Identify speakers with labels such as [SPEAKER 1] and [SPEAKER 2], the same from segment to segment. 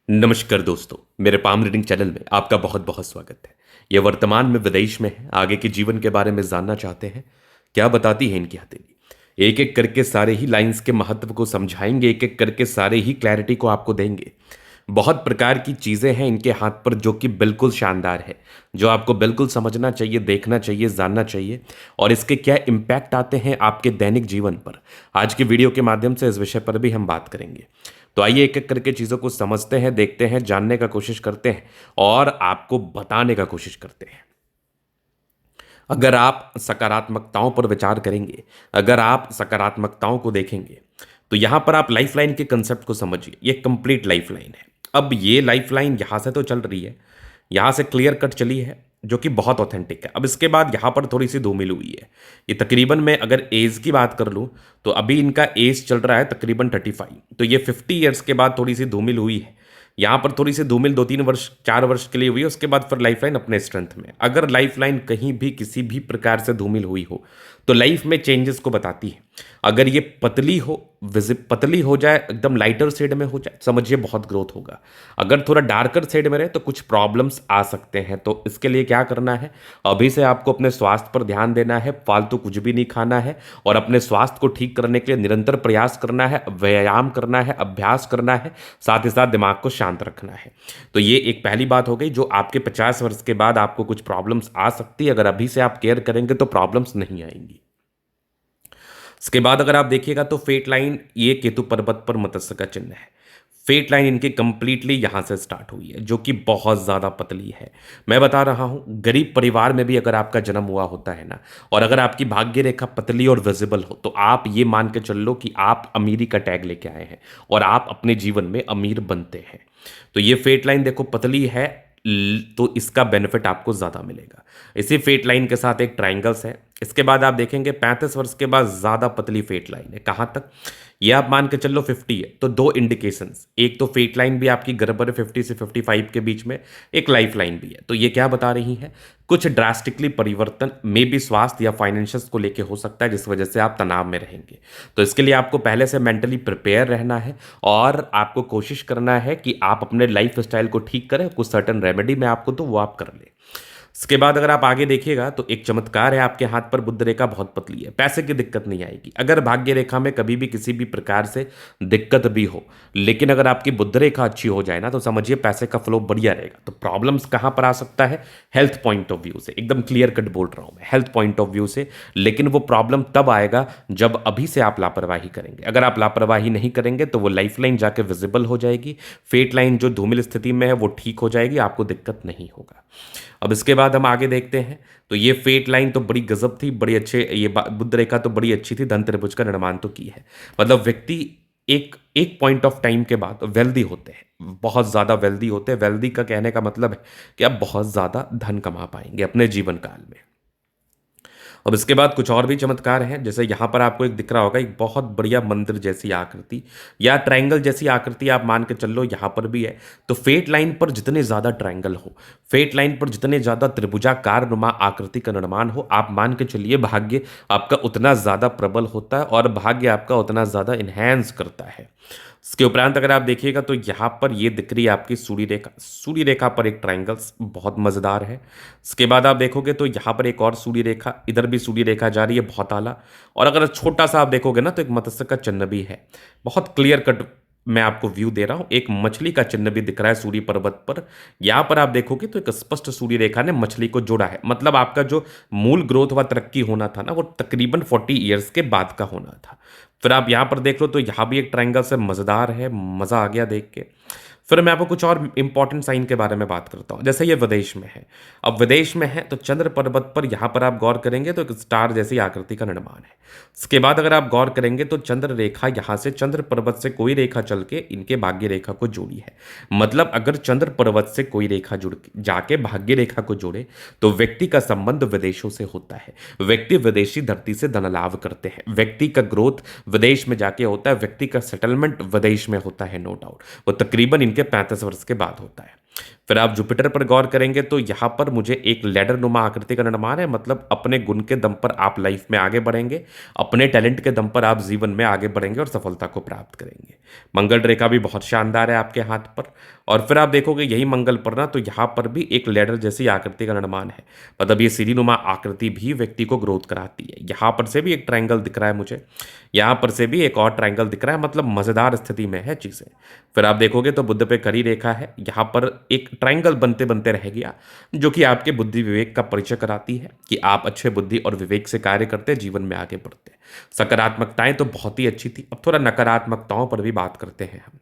[SPEAKER 1] नमस्कार दोस्तों, मेरे पाम रीडिंग चैनल में आपका बहुत बहुत स्वागत है। यह वर्तमान में विदेश में है, आगे के जीवन के बारे में जानना चाहते हैं। क्या बताती है इनकी हथेली? एक एक करके सारे ही लाइंस के महत्व को समझाएंगे, एक एक करके सारे ही क्लैरिटी को आपको देंगे। बहुत प्रकार की चीजें हैं इनके हाथ पर जो कि बिल्कुल शानदार है, जो आपको बिल्कुल समझना चाहिए, देखना चाहिए, जानना चाहिए और इसके क्या इम्पैक्ट आते हैं आपके दैनिक जीवन पर। आज की वीडियो के माध्यम से इस विषय पर भी हम बात करेंगे। तो आइए एक एक करके चीज़ों को समझते हैं, देखते हैं, जानने का कोशिश करते हैं और आपको बताने का कोशिश करते हैं। अगर आप सकारात्मकताओं पर विचार करेंगे, अगर आप सकारात्मकताओं को देखेंगे, तो यहां पर आप लाइफलाइन के कंसेप्ट को समझिए। ये कंप्लीट लाइफलाइन है। अब ये लाइफलाइन यहां से तो चल रही है, यहां से क्लियर कट चली है, जो कि बहुत ऑथेंटिक है। अब इसके बाद यहां पर थोड़ी सी धूमिल हुई है। ये तकरीबन मैं अगर एज की बात कर लूं तो अभी इनका एज चल रहा है तकरीबन 35। तो ये 50 ईयर्स के बाद थोड़ी सी धूमिल हुई है। यहाँ पर थोड़ी सी धूमिल 2-3 वर्ष 4 वर्ष के लिए हुई है, उसके बाद फिर लाइफलाइन अपने स्ट्रेंथ में। अगर लाइफलाइन कहीं भी किसी भी प्रकार से धूमिल हुई हो तो लाइफ में चेंजेस को बताती है। अगर ये पतली हो, पतली हो जाए, एकदम लाइटर शेड में हो जाए, समझिए बहुत ग्रोथ होगा। अगर थोड़ा डार्कर शेड में रहे तो कुछ प्रॉब्लम्स आ सकते हैं। तो इसके लिए क्या करना है, अभी से आपको अपने स्वास्थ्य पर ध्यान देना है, फालतू कुछ भी नहीं खाना है और अपने स्वास्थ्य को ठीक करने के लिए निरंतर प्रयास करना है, व्यायाम करना है, अभ्यास करना है, साथ ही साथ दिमाग को शांत रखना है। तो ये एक पहली बात हो गई। जो आपके 50 वर्ष के बाद आपको कुछ प्रॉब्लम्स आ सकती है, अगर अभी से आप केयर करेंगे तो प्रॉब्लम्स नहीं आएंगी। इसके बाद अगर आप देखिएगा तो फेट लाइन, ये केतु पर्वत पर मत्स्य का चिन्ह है। फेट लाइन इनकी कंप्लीटली यहां से स्टार्ट हुई है, जो कि बहुत ज्यादा पतली है। मैं बता रहा हूं, गरीब परिवार में भी अगर आपका जन्म हुआ होता है ना, और अगर आपकी भाग्य रेखा पतली और विजिबल हो, तो आप ये मान के चल लो कि आप अमीरी का टैग लेके आए हैं और आप अपने जीवन में अमीर बनते हैं। तो ये फेट लाइन देखो पतली है, तो इसका बेनिफिट आपको ज्यादा मिलेगा। इसी फेट लाइन के साथ एक ट्राइंगल्स है। इसके बाद आप देखेंगे 35 वर्ष के बाद ज्यादा पतली फेट लाइन है। कहां तक? ये आप मान के चलो 50 है। तो दो इंडिकेशंस, एक तो फेट लाइन भी आपकी बराबर 50 से 55 के बीच में, एक लाइफ लाइन भी है। तो ये क्या बता रही है, कुछ ड्रास्टिकली परिवर्तन में भी स्वास्थ्य या फाइनेंशियल्स को लेके हो सकता है, जिस वजह से आप तनाव में रहेंगे। तो इसके लिए आपको पहले से मेंटली प्रिपेयर रहना है और आपको कोशिश करना है कि आप अपने लाइफ स्टाइल को ठीक करें। कुछ सर्टन रेमेडी मैं आपको तो वो आप कर ले। इसके बाद अगर आप आगे देखिएगा तो एक चमत्कार है, आपके हाथ पर बुध रेखा बहुत पतली है, पैसे की दिक्कत नहीं आएगी। अगर भाग्य रेखा में कभी भी किसी भी प्रकार से दिक्कत भी हो, लेकिन अगर आपकी बुध रेखा अच्छी हो जाए ना, तो समझिए पैसे का फ्लो बढ़िया रहेगा। तो प्रॉब्लम्स कहां पर आ सकता है? हेल्थ पॉइंट ऑफ व्यू से, एकदम क्लियर कट बोल रहा हूं मैं, हेल्थ पॉइंट ऑफ व्यू से। लेकिन वो प्रॉब्लम तब आएगा जब अभी से आप लापरवाही करेंगे। अगर आप लापरवाही नहीं करेंगे तो वो लाइफ लाइन जाके विजिबल हो जाएगी, फेट लाइन जो धूमिल स्थिति में है वो ठीक हो जाएगी, आपको दिक्कत नहीं होगा। अब इसके बाद हम आगे देखते हैं। तो ये फेट लाइन तो बड़ी गजब थी, बड़ी अच्छे, ये बुध रेखा तो बड़ी अच्छी थी, धन त्रिभुज का निर्माण तो की है। मतलब व्यक्ति एक एक पॉइंट ऑफ टाइम के बाद वेल्दी होते हैं, बहुत ज्यादा वेल्दी होते हैं। वेल्दी का कहने का मतलब है कि आप बहुत ज्यादा धन कमा पाएंगे अपने जीवन काल में। अब इसके बाद कुछ और भी चमत्कार हैं, जैसे यहाँ पर आपको एक दिख रहा होगा, एक बहुत बढ़िया मंदिर जैसी आकृति या ट्रायंगल जैसी आकृति आप मान के चल लो, यहाँ पर भी है। तो फेट लाइन पर जितने ज़्यादा ट्रायंगल हो, फेट लाइन पर जितने ज़्यादा त्रिभुजाकार नुमा आकृति का निर्माण हो, आप मान के चलिए भाग्य आपका उतना ज़्यादा प्रबल होता है और भाग्य आपका उतना ज़्यादा इन्हेंस करता है। इसके उपरांत अगर आप देखिएगा तो यहाँ पर ये दिख रही है आपकी सूर्य रेखा, सूर्य रेखा पर एक ट्रायंगल्स बहुत मजेदार है। इसके बाद आप देखोगे तो यहाँ पर एक और सूर्य रेखा, इधर भी सूर्य रेखा जा रही है, बहुत आला। और अगर छोटा सा आप देखोगे ना तो एक मत्स्य का चिन्ह भी है, बहुत क्लियर कट मैं आपको व्यू दे रहा हूं। एक मछली का चिन्ह भी दिख रहा है सूर्य पर्वत पर। यहां पर आप देखोगे तो एक स्पष्ट सूर्य रेखा ने मछली को जोड़ा है। मतलब आपका जो मूल ग्रोथ व तरक्की होना था ना, वो तकरीबन 40 ईयर्स के बाद का होना था। फिर आप यहां पर देख लो तो यहां भी एक ट्रायंगल से मजेदार है, मजा आ गया देख के। फिर मैं आपको कुछ और इंपॉर्टेंट साइन के बारे में बात करता हूँ। जैसे ये विदेश में है, अब विदेश में है तो चंद्र पर्वत पर यहाँ पर आप गौर करेंगे तो एक स्टार जैसी आकृति का निर्माण है। इसके बाद अगर आप गौर करेंगे तो चंद्र रेखा यहाँ से चंद्र पर्वत से कोई रेखा चल के इनके भाग्य रेखा को जोड़ी है। मतलब अगर चंद्र पर्वत से कोई रेखा जुड़ जाके भाग्य रेखा को जोड़े तो व्यक्ति का संबंध विदेशों से होता है। व्यक्ति विदेशी धरती से धन लाभ करते हैं, व्यक्ति का ग्रोथ विदेश में जाके होता है, व्यक्ति का सेटलमेंट विदेश में होता है, नो डाउट। वो तकरीबन इनके 35 वर्ष के बाद होता है। फिर आप जुपिटर पर गौर करेंगे तो यहाँ पर मुझे एक लैडर नुमा आकृति का निर्माण है, मतलब अपने गुण के दम पर आप लाइफ में आगे बढ़ेंगे, अपने टैलेंट के दम पर आप जीवन में आगे बढ़ेंगे और सफलता को प्राप्त करेंगे। मंगल रेखा भी बहुत शानदार है आपके हाथ पर। और फिर आप देखोगे यही मंगल पर ना, तो यहाँ पर भी एक लैडर जैसी आकृति का निर्माण है, मतलब ये सीढ़ी नुमा आकृति भी व्यक्ति को ग्रोथ कराती है। यहाँ पर से भी एक ट्रायंगल दिख रहा है मुझे, यहाँ पर से भी एक और ट्रायंगल दिख रहा है, मतलब मजेदार स्थिति में है चीजें। फिर आप देखोगे तो बुध पे करी रेखा है, यहाँ पर एक ट्रायंगल बनते बनते रह गया, जो कि आपके बुद्धि विवेक का परिचय कराती है कि आप अच्छे बुद्धि और विवेक से कार्य करते, जीवन में आगे बढ़ते। सकारात्मकताएं तो बहुत ही अच्छी थी, अब थोड़ा नकारात्मकताओं पर भी बात करते हैं हम।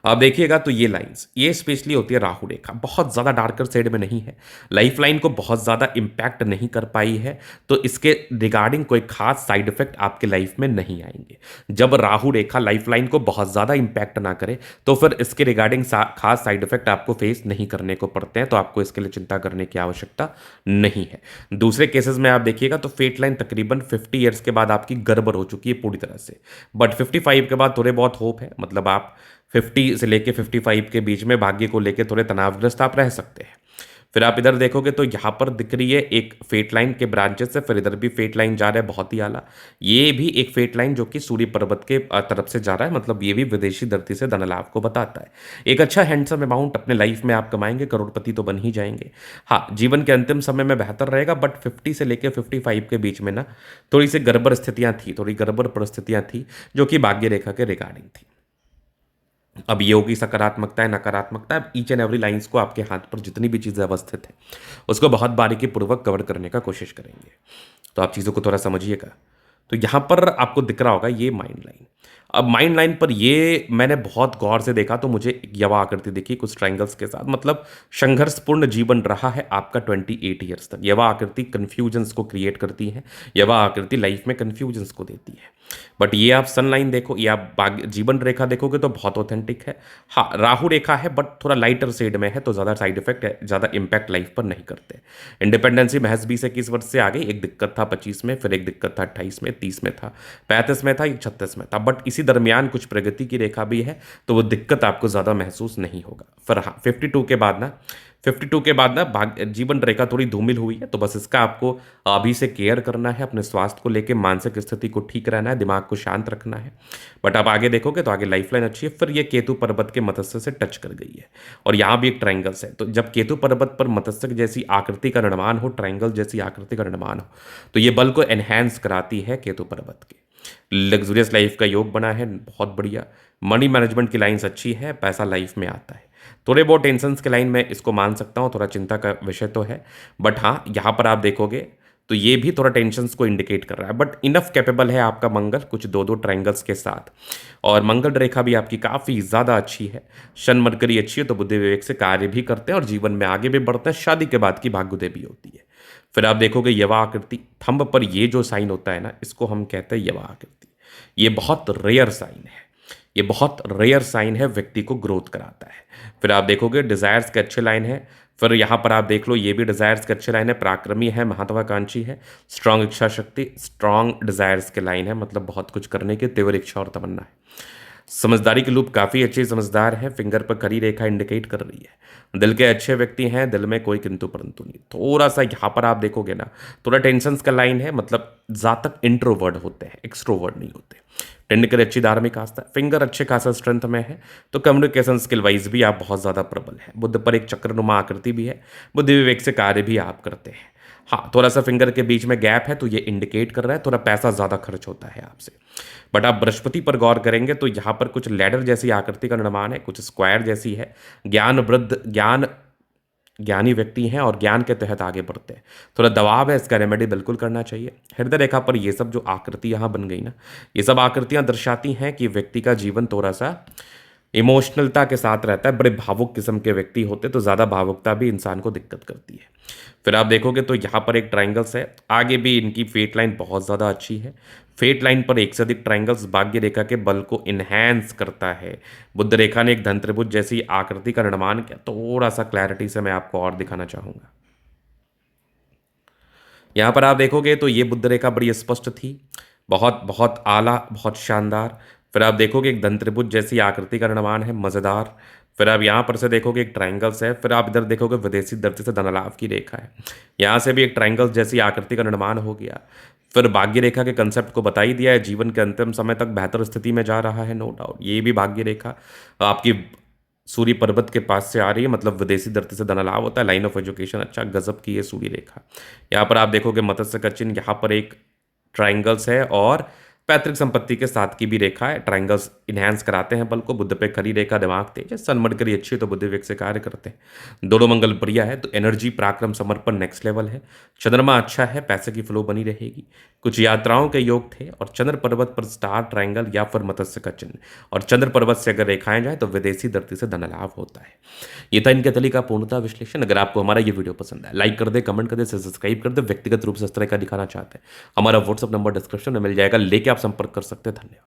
[SPEAKER 1] आप देखिएगा तो ये लाइंस, ये स्पेशली होती है राहु रेखा, बहुत ज़्यादा डार्कर साइड में नहीं है, लाइफ लाइन को बहुत ज़्यादा इम्पैक्ट नहीं कर पाई है, तो इसके रिगार्डिंग कोई खास साइड इफेक्ट आपके लाइफ में नहीं आएंगे। जब राहु रेखा लाइफ लाइन को बहुत ज़्यादा इम्पैक्ट ना करे तो फिर इसके रिगार्डिंग खास साइड इफेक्ट आपको फेस नहीं करने को पड़ते हैं, तो आपको इसके लिए चिंता करने की आवश्यकता नहीं है। दूसरे केसेस में आप देखिएगा तो फेट लाइन तकरीबन 50 ईयर्स के बाद आपकी गड़बड़ हो चुकी है पूरी तरह से, बट 55 के बाद थोड़े बहुत होप है, मतलब आप 50 से लेके 55 के बीच में भाग्य को लेके थोड़े तनावग्रस्त आप रह सकते हैं। फिर आप इधर देखोगे तो यहाँ पर दिख रही है एक फेट लाइन के ब्रांचेस से, फिर इधर भी फेट लाइन जा रहा है बहुत ही आला, ये भी एक फेट लाइन जो कि सूर्य पर्वत के तरफ से जा रहा है, मतलब ये भी विदेशी धरती से धन लाभ को बताता है। एक अच्छा हैंडसम अमाउंट अपने लाइफ में आप कमाएंगे, करोड़पति तो बन ही जाएंगे। हाँ, जीवन के अंतिम समय में बेहतर रहेगा, बट 50 से लेकर 55 के बीच में ना थोड़ी सी गड़बड़ स्थितियां थी, थोड़ी गड़बड़ परिस्थितियां थी जो कि भाग्य रेखा के रिगार्डिंग थी। अब ये होगी सकारात्मकता है नकारात्मकता है, ईच एंड एवरी लाइंस को आपके हाथ पर जितनी भी चीज़ें अवस्थित है उसको बहुत बारीकी पूर्वक कवर करने का कोशिश करेंगे, तो आप चीज़ों को थोड़ा समझिएगा। तो यहाँ पर आपको दिख रहा होगा ये माइंड लाइन। अब माइंड लाइन पर ये मैंने बहुत गौर से देखा तो मुझे एक यवा आकृति दिखी कुछ ट्रायंगल्स के साथ, मतलब संघर्षपूर्ण जीवन रहा है आपका 28 ईयर्स तक। यवा आकृति कन्फ्यूजन्स को क्रिएट करती है, यवा आकृति लाइफ में कन्फ्यूजन्स को देती है। बट ये आप सन लाइन देखो, ये आप जीवन रेखा देखोगे तो बहुत ऑथेंटिक है। हाँ, राहु रेखा है बट थोड़ा लाइटर शेड में है, तो ज़्यादा साइड इफेक्ट है, ज़्यादा इंपैक्ट लाइफ पर नहीं करते। इंडिपेंडेंसी महज 20-21 वर्ष से आ गई, एक दिक्कत था 25 में, फिर एक दिक्कत था 28 में, 30 में था, 35 में था, एक 36 में था, बट इसी दरमियान कुछ प्रगति की रेखा भी है, तो वो दिक्कत आपको ज़्यादा महसूस नहीं होगा। फिर हाँ, 52 के बाद ना जीवन रेखा थोड़ी धूमिल हुई है, तो बस इसका आपको अभी से केयर करना है, अपने स्वास्थ्य को लेकर मानसिक स्थिति को ठीक रहना है, दिमाग को शांत रखना है। बट आप आगे देखोगे तो आगे लाइफ लाइन अच्छी है। फिर ये केतु पर्वत के मत्स्य से टच कर गई है, और यहाँ भी एक ट्रायंगल्स है, तो जब केतु पर्वत पर मत्स्य जैसी आकृति का निर्माण हो, ट्रायंगल जैसी आकृति का निर्माण हो, तो ये बल को एनहेंस कराती है केतु पर्वत के। लग्जूरियस लाइफ का योग बना है, बहुत बढ़िया। मनी मैनेजमेंट की लाइन्स अच्छी है, पैसा लाइफ में आता है। थोड़े बहुत टेंशन्स के लाइन में इसको मान सकता हूँ, थोड़ा चिंता का विषय तो है, बट हाँ यहाँ पर आप देखोगे तो ये भी थोड़ा टेंशन्स को इंडिकेट कर रहा है, बट इनफ कैपेबल है आपका मंगल कुछ दो ट्रायंगल्स के साथ। और मंगल रेखा भी आपकी काफ़ी ज़्यादा अच्छी है, शन मरकरी अच्छी है, तो बुद्धि विवेक से कार्य भी करते हैं और जीवन में आगे भी बढ़ते हैं, शादी के बाद की भाग्योदय भी होती है। फिर आप देखोगे यवा आकृति, थंब पर ये जो साइन होता है ना, इसको हम कहते हैं यवा आकृति। ये बहुत रेयर साइन है, ये बहुत रेयर साइन है, व्यक्ति को ग्रोथ कराता है। फिर आप देखोगे डिजायर्स के अच्छे लाइन है, फिर यहाँ पर आप देख लो ये भी डिजायर्स के अच्छे लाइन है, पराक्रमी है, महत्वाकांक्षी है, स्ट्रांग इच्छा शक्ति, स्ट्रांग डिजायर्स के लाइन है, मतलब बहुत कुछ करने की तीव्र इच्छा और तमन्ना है। समझदारी के लूप काफ़ी अच्छे समझदार है, फिंगर पर करी रेखा इंडिकेट कर रही है। दिल के अच्छे व्यक्ति हैं, दिल में कोई किंतु परंतु नहीं। थोड़ा सा यहाँ पर आप देखोगे ना, थोड़ा टेंशन्स का लाइन है, मतलब जातक इंट्रोवर्ड होते हैं, एक्सट्रोवर्ड नहीं होते। टेंडकर अच्छी धार्मिक आस्था, फिंगर अच्छे खासा स्ट्रेंथ में है, तो कम्युनिकेशन स्किल वाइज भी आप बहुत ज़्यादा प्रबल है। बुद्ध पर एक चक्रनुमा आकृति भी है, बुद्धि विवेक से कार्य भी आप करते हैं। हाँ, थोड़ा सा फिंगर के बीच में गैप है, तो ये इंडिकेट कर रहा है थोड़ा पैसा ज़्यादा खर्च होता है आपसे। बट आप बृहस्पति पर गौर करेंगे तो यहाँ पर कुछ लैडर जैसी आकृति का निर्माण है, कुछ स्क्वायर जैसी है, ज्ञान वृद्ध ज्ञानी व्यक्ति हैं और ज्ञान के तहत आगे बढ़ते हैं। थोड़ा दबाव है, इसका रेमेडी बिल्कुल करना चाहिए। हृदय रेखा पर ये सब जो आकृति यहाँ बन गई ना, ये सब आकृतियाँ दर्शाती हैं कि व्यक्ति का जीवन थोड़ा सा इमोशनलता के साथ रहता है, बड़े भावुक किस्म के व्यक्ति होते, तो ज़्यादा भावुकता भी इंसान को दिक्कत करती है। फिर आप देखोगे तो यहाँ पर एक ट्रायंगल्स है, आगे भी इनकी फेट लाइन बहुत ज़्यादा अच्छी है। फेट लाइन पर एक से अधिक ट्रायंगल्स भाग्य रेखा के बल को इन्हेंस करता है। बुद्ध रेखा ने एक धन त्रिभुज जैसी आकृति का निर्माण किया, थोड़ा सा क्लैरिटी से मैं आपको और दिखाना चाहूँगा। यहाँ पर आप देखोगे तो ये बुद्ध रेखा बड़ी स्पष्ट थी, बहुत बहुत आला, बहुत शानदार। फिर आप देखोगे एक धन त्रिभुज जैसी आकृति का निर्माण है, मज़ेदार। फिर आप यहाँ पर से देखोगे एक ट्रायंगल्स है, फिर आप इधर देखोगे विदेशी दृष्टि से धनलाभ की रेखा है। यहाँ से भी एक ट्रायंगल जैसी आकृति का निर्माण हो गया। फिर भाग्य रेखा के कंसेप्ट को बता ही दिया है, जीवन के अंतिम समय तक बेहतर स्थिति में जा रहा है, नो डाउट। ये भी भाग्य रेखा आपकी सूर्य पर्वत के पास से आ रही है, मतलब विदेशी दृष्टि से धनलाभ होता है, लाइन ऑफ एजुकेशन अच्छा, गजब की है सूर्य रेखा। यहाँ पर आप देखोगे मत्स्य का चिन्ह, यहाँ पर एक ट्राइंगल्स है और पैतृक संपत्ति के साथ की भी रेखा है। ट्राइंगल्स इनहेंस कराते हैं बल को। बुध पे खरी रेखा, दिमाग तेज है, सन मरकरी अच्छी है तो बुद्धि वेग से कार्य करते हैं। दोनों मंगल बढ़िया है तो एनर्जी, पराक्रम, समर्पण नेक्स्ट लेवल है। चंद्रमा अच्छा है, पैसे की फ्लो बनी रहेगी। कुछ यात्राओं के योग थे और चंद्र पर्वत पर स्टार ट्राइंगल या फिर मत्स्य का चिन्ह और चंद्र पर्वत से अगर रेखाएं जाए तो विदेशी धरती से धनलाभ होता है। ये था इनके तली का पूर्णता विश्लेषण। अगर आपको हमारा ये वीडियो पसंद है, लाइक कर दे, कमेंट कर दे, सब्सक्राइब कर दे। व्यक्तिगत रूप से इस तरह का दिखाना चाहते हैं, हमारा व्हाट्सअप नंबर डिस्क्रिप्शन में मिल जाएगा, लेके आप संपर्क कर सकते हैं। धन्यवाद।